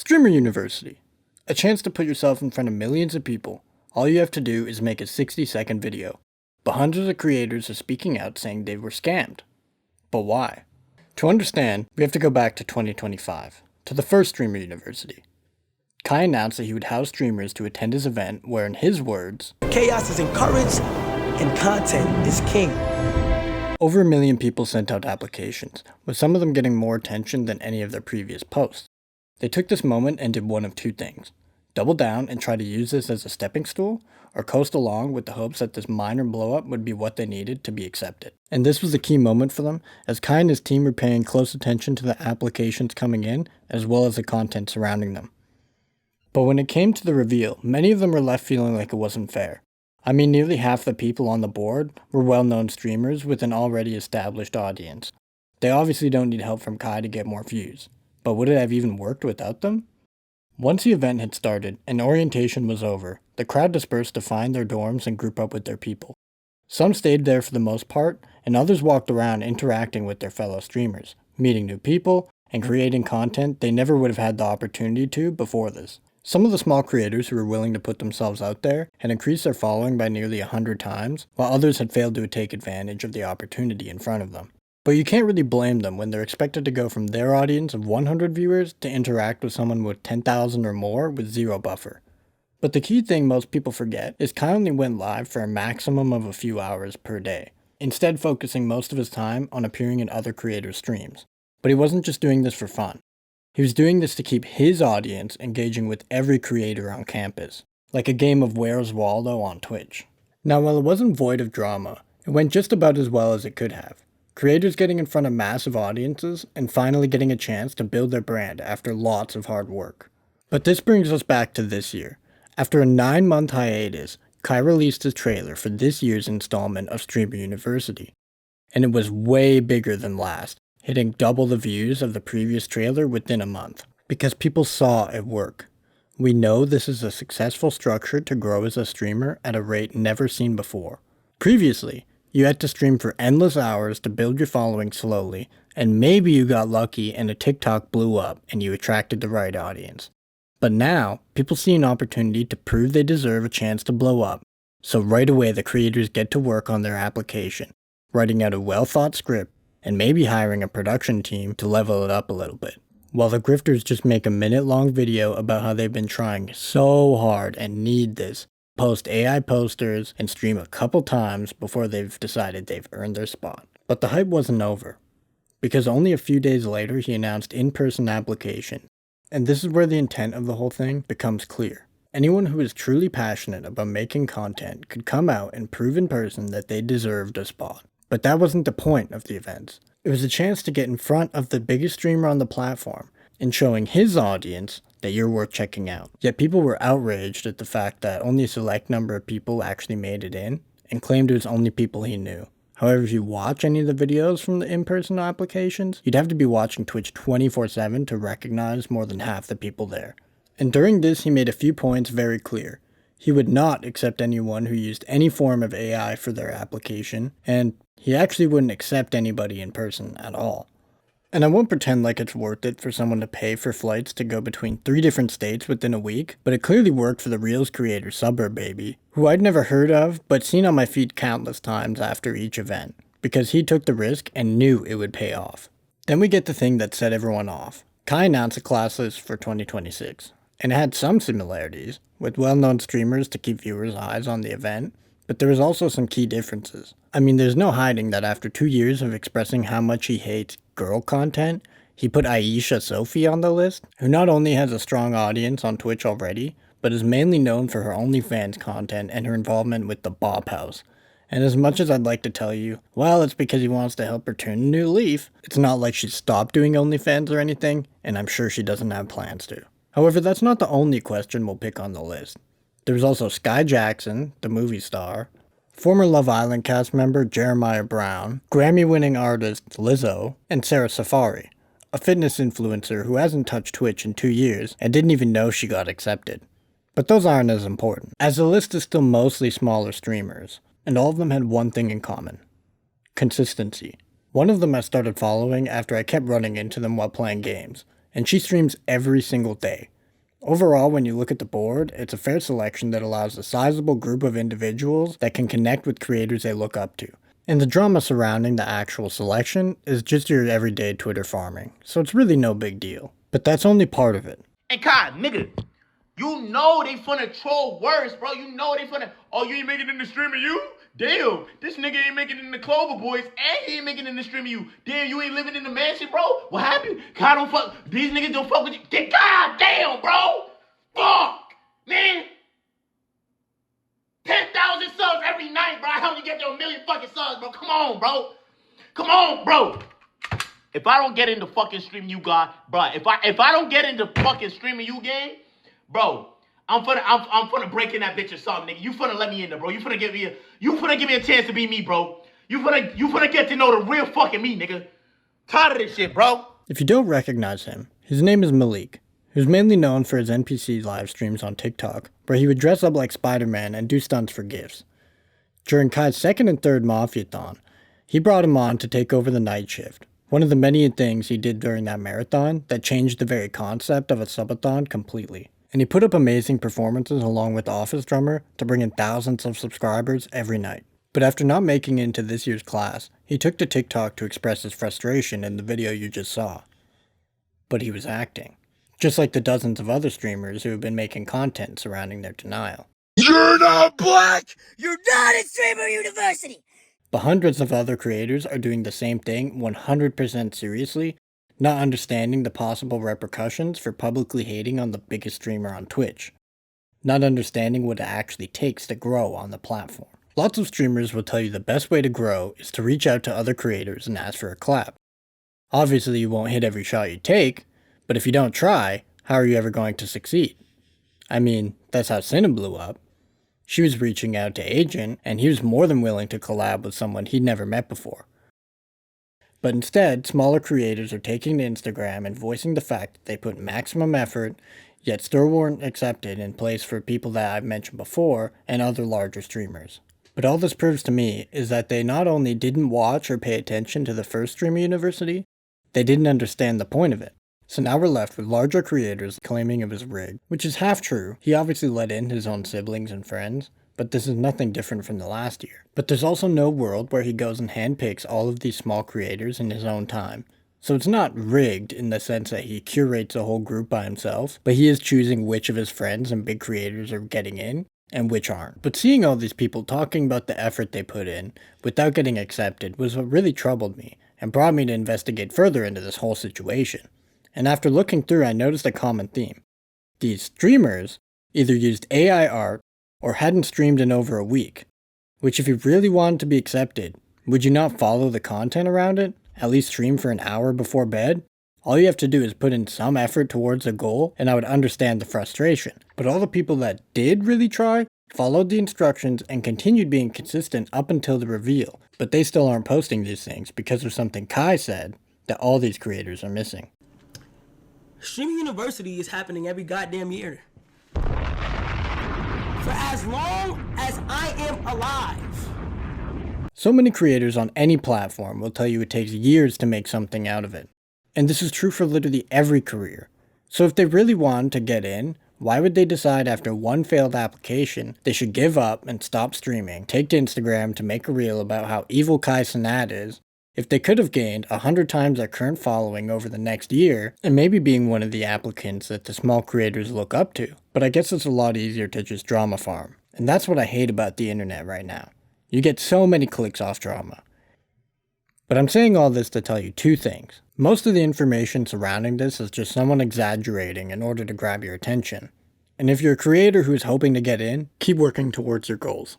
Streamer University. A chance to put yourself in front of millions of people. All you have to do is make a 60-second video. But hundreds of creators are speaking out saying they were scammed. But why? To understand, we have to go back to 2025, to the first Streamer University. Kai announced that he would house streamers to attend his event where, in his words, chaos is encouraged and content is king. Over 1 million people sent out applications, with some of them getting more attention than any of their previous posts. They took this moment and did one of two things: double down and try to use this as a stepping stool, or coast along with the hopes that this minor blowup would be what they needed to be accepted. And this was the key moment for them, as Kai and his team were paying close attention to the applications coming in, as well as the content surrounding them. But when it came to the reveal, many of them were left feeling like it wasn't fair. I mean, nearly half the people on the board were well-known streamers with an already established audience. They obviously don't need help from Kai to get more views. But would it have even worked without them? Once the event had started and orientation was over, the crowd dispersed to find their dorms and group up with their people. Some stayed there for the most part, and others walked around interacting with their fellow streamers, meeting new people, and creating content they never would have had the opportunity to before this. Some of the small creators who were willing to put themselves out there had increased their following by nearly 100 times, while others had failed to take advantage of the opportunity in front of them. But you can't really blame them when they're expected to go from their audience of 100 viewers to interact with someone with 10,000 or more with zero buffer. But the key thing most people forget is Kai only went live for a maximum of a few hours per day, instead focusing most of his time on appearing in other creators' streams. But he wasn't just doing this for fun. He was doing this to keep his audience engaging with every creator on campus, like a game of Where's Waldo on Twitch. Now, while it wasn't void of drama, it went just about as well as it could have. Creators getting in front of massive audiences and finally getting a chance to build their brand after lots of hard work. But this brings us back to this year. After a 9-month hiatus, Kai released his trailer for this year's installment of Streamer University. And it was way bigger than last, hitting double the views of the previous trailer within a month, because people saw it work. We know this is a successful structure to grow as a streamer at a rate never seen before. Previously, you had to stream for endless hours to build your following slowly, and maybe you got lucky and a TikTok blew up and you attracted the right audience. But now, people see an opportunity to prove they deserve a chance to blow up, so right away the creators get to work on their application, writing out a well-thought script, and maybe hiring a production team to level it up a little bit. While the grifters just make a minute-long video about how they've been trying so hard and need this, post AI posters, and stream a couple times before they've decided they've earned their spot. But the hype wasn't over, because only a few days later he announced in-person application. And this is where the intent of the whole thing becomes clear. Anyone who is truly passionate about making content could come out and prove in person that they deserved a spot. But that wasn't the point of the events. It was a chance to get in front of the biggest streamer on the platform and showing his audience that you're worth checking out. Yet people were outraged at the fact that only a select number of people actually made it in, and claimed it was only people he knew. However, if you watch any of the videos from the in-person applications, you'd have to be watching Twitch 24/7 to recognize more than half the people there. And during this, he made a few points very clear. He would not accept anyone who used any form of AI for their application, and he actually wouldn't accept anybody in person at all. And I won't pretend like it's worth it for someone to pay for flights to go between 3 different states within a week, but it clearly worked for the Reels creator Suburb Baby, who I'd never heard of, but seen on my feed countless times after each event, because he took the risk and knew it would pay off. Then we get the thing that set everyone off. Kai announced a class list for 2026, and it had some similarities, with well-known streamers to keep viewers' eyes on the event, but there was also some key differences. I mean, there's no hiding that after 2 years of expressing how much he hates girl content, he put Aisha Sophie on the list, who not only has a strong audience on Twitch already, but is mainly known for her OnlyFans content and her involvement with the Bop House. And as much as I'd like to tell you, well, it's because he wants to help her turn a new leaf, it's not like she's stopped doing OnlyFans or anything, and I'm sure she doesn't have plans to. However, that's not the only question we'll pick on the list. There was also Sky Jackson, the movie star, former Love Island cast member Jeremiah Brown, Grammy-winning artist Lizzo, and Sarah Safari, a fitness influencer who hasn't touched Twitch in 2 years and didn't even know she got accepted. But those aren't as important, as the list is still mostly smaller streamers, and all of them had one thing in common: consistency. One of them I started following after I kept running into them while playing games, and she streams every single day. Overall, when you look at the board, it's a fair selection that allows a sizable group of individuals that can connect with creators they look up to. And the drama surrounding the actual selection is just your everyday Twitter farming, so it's really no big deal. But that's only part of it. And God, nigga, you know they finna troll worse, bro. You know they finna, oh, you ain't making it in the stream of you? Damn, this nigga ain't making it in the Clover Boys, and he ain't making it in the stream of you. Damn, you ain't living in the mansion, bro? What happened? God don't fuck, these niggas don't fuck with you. God damn, bro. Fuck, man. 10,000 subs every night, bro. I help you get to 1 million fucking subs, bro. Come on, bro. Come on, bro. If I don't get into fucking streaming you, God, bro. If I don't get into fucking streaming you game, bro, I'm finna break in that bitch or something, nigga. You finna let me in there, bro. You finna give me a chance to be me, bro. You finna get to know the real fucking me, nigga. Tired of this shit, bro. If you don't recognize him, his name is Malik, who's mainly known for his NPC live streams on TikTok, where he would dress up like Spider-Man and do stunts for gifts. During Kai's second and third Mafiathon, he brought him on to take over the night shift, one of the many things he did during that marathon that changed the very concept of a subathon completely. And he put up amazing performances along with the Office Drummer to bring in thousands of subscribers every night. But after not making it into this year's class, he took to TikTok to express his frustration in the video you just saw. But he was acting, just like the dozens of other streamers who have been making content surrounding their denial. You're not black! You're not at Streamer University! But hundreds of other creators are doing the same thing 100% seriously, not understanding the possible repercussions for publicly hating on the biggest streamer on Twitch, not understanding what it actually takes to grow on the platform. Lots of streamers will tell you the best way to grow is to reach out to other creators and ask for a collab. Obviously you won't hit every shot you take, but if you don't try, how are you ever going to succeed? I mean, that's how Cinna blew up. She was reaching out to Agent, and he was more than willing to collab with someone he'd never met before. But instead, smaller creators are taking to Instagram and voicing the fact that they put maximum effort, yet still weren't accepted in place for people that I've mentioned before and other larger streamers. But all this proves to me is that they not only didn't watch or pay attention to the first Streamer University, they didn't understand the point of it. So now we're left with larger creators claiming it was rigged, which is half true. He obviously let in his own siblings and friends, but this is nothing different from the last year. But there's also no world where he goes and handpicks all of these small creators in his own time. So it's not rigged in the sense that he curates a whole group by himself, but he is choosing which of his friends and big creators are getting in, and which aren't. But seeing all these people talking about the effort they put in, without getting accepted, was what really troubled me, and brought me to investigate further into this whole situation. And after looking through, I noticed a common theme. These streamers either used AI art, or hadn't streamed in over a week. Which if you really wanted to be accepted, would you not follow the content around it? At least stream for an hour before bed? All you have to do is put in some effort towards a goal, and I would understand the frustration. But all the people that did really try, followed the instructions, and continued being consistent up until the reveal. But they still aren't posting these things because of something Kai said that all these creators are missing. Streaming University is happening every goddamn year. For as long as I am alive. So many creators on any platform will tell you it takes years to make something out of it. And this is true for literally every career. So if they really wanted to get in, why would they decide after one failed application they should give up and stop streaming, take to Instagram to make a reel about how evil Kai Cenat is, if they could have gained 100 times their current following over the next year, and maybe being one of the applicants that the small creators look up to. But I guess it's a lot easier to just drama farm. And that's what I hate about the internet right now. You get so many clicks off drama. But I'm saying all this to tell you two things. Most of the information surrounding this is just someone exaggerating in order to grab your attention. And if you're a creator who is hoping to get in, keep working towards your goals.